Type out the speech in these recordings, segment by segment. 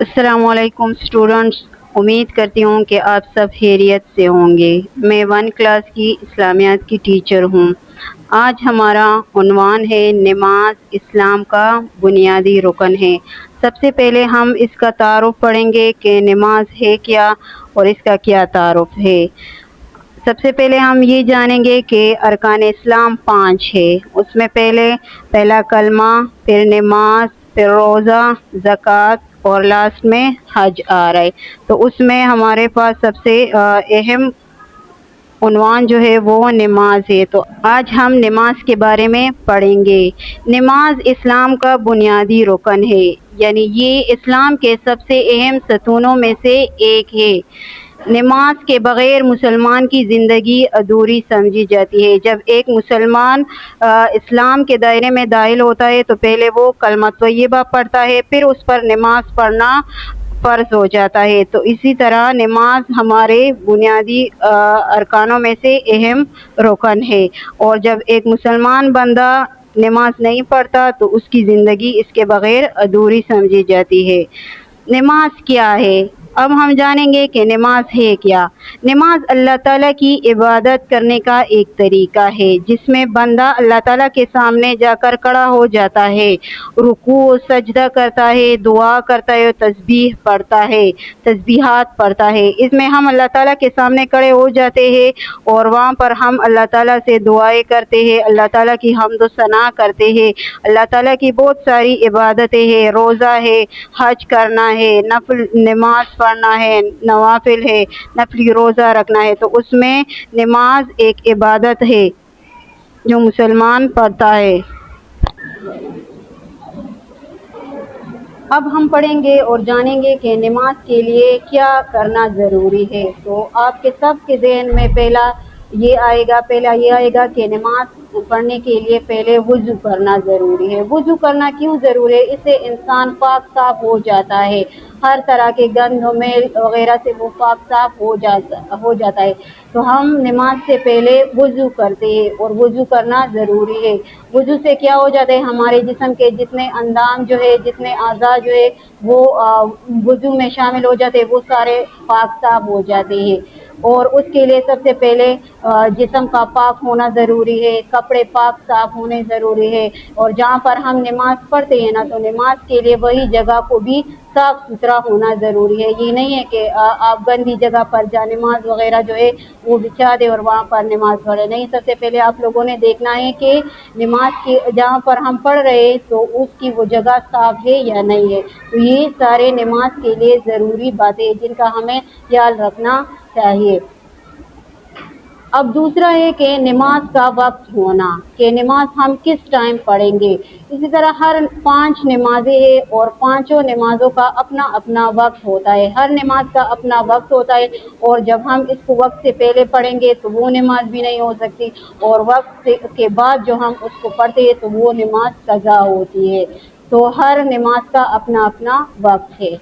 السلام علیکم اسٹوڈنٹس، امید کرتی ہوں کہ آپ سب خیریت سے ہوں گے۔ میں 1 کلاس کی اسلامیات کی ٹیچر ہوں۔ آج ہمارا عنوان ہے نماز اسلام کا بنیادی رکن ہے۔ سب سے پہلے ہم اس کا تعارف پڑھیں گے کہ نماز ہے کیا اور اس کا کیا تعارف ہے۔ سب سے پہلے ہم یہ جانیں گے کہ ارکان اسلام 5 ہے۔ اس میں پہلا کلمہ، پھر نماز، پھر روزہ، زکوٰۃ اور لاسٹ میں حج آ رہا ہے۔ تو اس میں ہمارے پاس سب سے اہم عنوان جو ہے وہ نماز ہے۔ تو آج ہم نماز کے بارے میں پڑھیں گے۔ نماز اسلام کا بنیادی رکن ہے، یعنی یہ اسلام کے سب سے اہم ستونوں میں سے ایک ہے۔ نماز کے بغیر مسلمان کی زندگی ادھوری سمجھی جاتی ہے۔ جب ایک مسلمان اسلام کے دائرے میں داخل ہوتا ہے تو پہلے وہ کلمہ طیبہ پڑھتا ہے، پھر اس پر نماز پڑھنا فرض ہو جاتا ہے۔ تو اسی طرح نماز ہمارے بنیادی ارکانوں میں سے اہم رکن ہے، اور جب ایک مسلمان بندہ نماز نہیں پڑھتا تو اس کی زندگی اس کے بغیر ادھوری سمجھی جاتی ہے۔ نماز کیا ہے؟ اب ہم جانیں گے کہ نماز ہے کیا۔ نماز اللہ تعالیٰ کی عبادت کرنے کا ایک طریقہ ہے جس میں بندہ اللہ تعالیٰ کے سامنے جا کر کھڑا ہو جاتا ہے، رکوع سجدہ کرتا ہے، دعا کرتا ہے، تسبیح پڑھتا ہے، تسبیحات پڑھتا ہے۔ اس میں ہم اللہ تعالیٰ کے سامنے کھڑے ہو جاتے ہیں اور وہاں پر ہم اللہ تعالیٰ سے دعائیں کرتے ہیں، اللہ تعالیٰ کی حمد و ثنا کرتے ہیں۔ اللہ تعالیٰ کی بہت ساری عبادتیں ہیں، روزہ ہے، حج کرنا ہے، نفل نماز پڑھنا ہے، نوافل ہے، نفلی روزہ رکھنا ہے۔ تو اس میں نماز ایک عبادت ہے جو مسلمان پڑھتا ہے۔ اب ہم پڑھیں گے اور جانیں گے کہ نماز کے لیے کیا کرنا ضروری ہے۔ تو آپ کے سب کے ذہن میں پہلا یہ آئے گا کہ نماز پڑھنے کے لیے پہلے وضو کرنا ضروری ہے۔ وضو کرنا کیوں ضروری ہے؟ اس سے انسان پاک صاف ہو جاتا ہے، ہر طرح کے گند میل وغیرہ سے وہ پاک صاف ہو جاتا ہے۔ تو ہم نماز سے پہلے وضو کرتے ہیں اور وضو کرنا ضروری ہے۔ وضو سے کیا ہو جاتا ہے؟ ہمارے جسم کے جتنے اندام جو ہے، جتنے اعضاء جو ہے وہ وضو میں شامل ہو جاتے ہیں، وہ سارے پاک صاف ہو جاتے ہیں۔ اور اس کے لیے سب سے پہلے جسم کا پاک ہونا ضروری ہے، کپڑے پاک صاف ہونے ضروری ہے، اور جہاں پر ہم نماز پڑھتے ہیں نا تو نماز کے لیے وہی جگہ کو بھی صاف ستھرا ہونا ضروری ہے۔ یہ نہیں ہے کہ آپ گندی جگہ پر جا نماز وغیرہ جو ہے وہ بچھا دے اور وہاں پر نماز پڑھے، نہیں۔ سب سے پہلے آپ لوگوں نے دیکھنا ہے کہ نماز کی جہاں پر ہم پڑھ رہے ہیں تو اس کی وہ جگہ صاف ہے یا نہیں ہے۔ تو یہ سارے نماز کے لیے ضروری باتیں جن کا ہمیں خیال رکھنا چاہیے۔ اب دوسرا ہے کہ نماز کا وقت ہونا، کہ نماز ہم کس ٹائم پڑھیں گے۔ اسی طرح ہر 5 نمازیں ہیں اور 5 نمازوں کا اپنا اپنا وقت ہوتا ہے، ہر نماز کا اپنا وقت ہوتا ہے، اور جب ہم اس کو وقت سے پہلے پڑھیں گے تو وہ نماز بھی نہیں ہو سکتی، اور وقت کے بعد جو ہم اس کو پڑھتے ہیں تو وہ نماز قضا ہوتی ہے۔ تو ہر نماز کا اپنا اپنا وقت ہے۔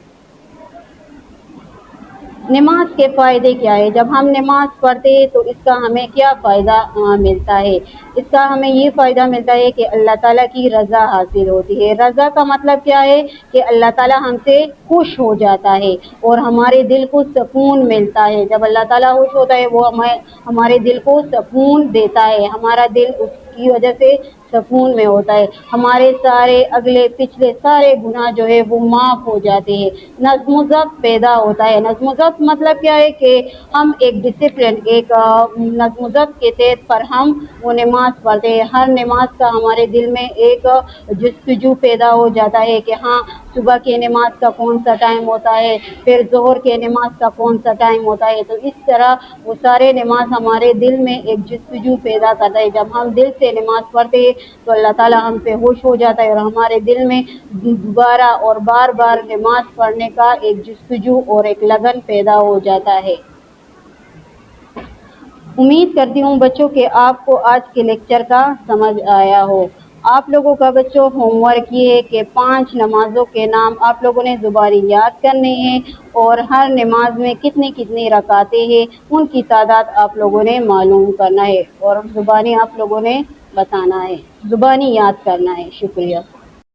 نماز کے فائدے کیا ہے؟ جب ہم نماز پڑھتے ہیں تو اس کا ہمیں کیا فائدہ ملتا ہے؟ اس کا ہمیں یہ فائدہ ملتا ہے کہ اللہ تعالیٰ کی رضا حاصل ہوتی ہے۔ رضا کا مطلب کیا ہے؟ کہ اللہ تعالیٰ ہم سے خوش ہو جاتا ہے اور ہمارے دل کو سکون ملتا ہے۔ جب اللہ تعالیٰ خوش ہوتا ہے وہ ہمارے دل کو سکون دیتا ہے، ہمارا دل اس کی وجہ سے سکون میں ہوتا ہے، ہمارے سارے اگلے پچھلے سارے گناہ جو ہے وہ معاف ہو جاتے ہیں، نظم و ضبط پیدا ہوتا ہے۔ نظم و ضبط مطلب کیا ہے؟ کہ ہم ایک ڈسپلن، ایک نظم و ضبط کے تحت پر ہم وہ نماز پڑھتے ہیں۔ ہر نماز کا ہمارے دل میں ایک جستجو پیدا ہو جاتا ہے کہ ہاں صبح کی نماز کا کون سا ٹائم ہوتا ہے، پھر ظہر کے نماز کا کون سا ٹائم ہوتا ہے۔ تو اس طرح وہ سارے نماز ہمارے دل میں ایک جستجو پیدا کرتا ہے۔ جب ہم دل سے نماز پڑھتے ہیں تو اللہ تعالیٰ ہم سے خوش ہو جاتا ہے اور ہمارے دل میں دوبارہ اور بار بار نماز پڑھنے کا ایک جستجو اور ایک لگن پیدا ہو جاتا ہے۔ امید کرتی ہوں بچوں کہ آپ کو آج کے لیکچر کا سمجھ آیا ہو۔ آپ لوگوں کا بچوں ہوم ورک یہ ہے کہ 5 نمازوں کے نام آپ لوگوں نے زبانی یاد کرنے ہیں، اور ہر نماز میں کتنی کتنی رکعتیں ہیں ان کی تعداد آپ لوگوں نے معلوم کرنا ہے، اور زبانی آپ لوگوں نے بتانا ہے، زبانی یاد کرنا ہے۔ شکریہ۔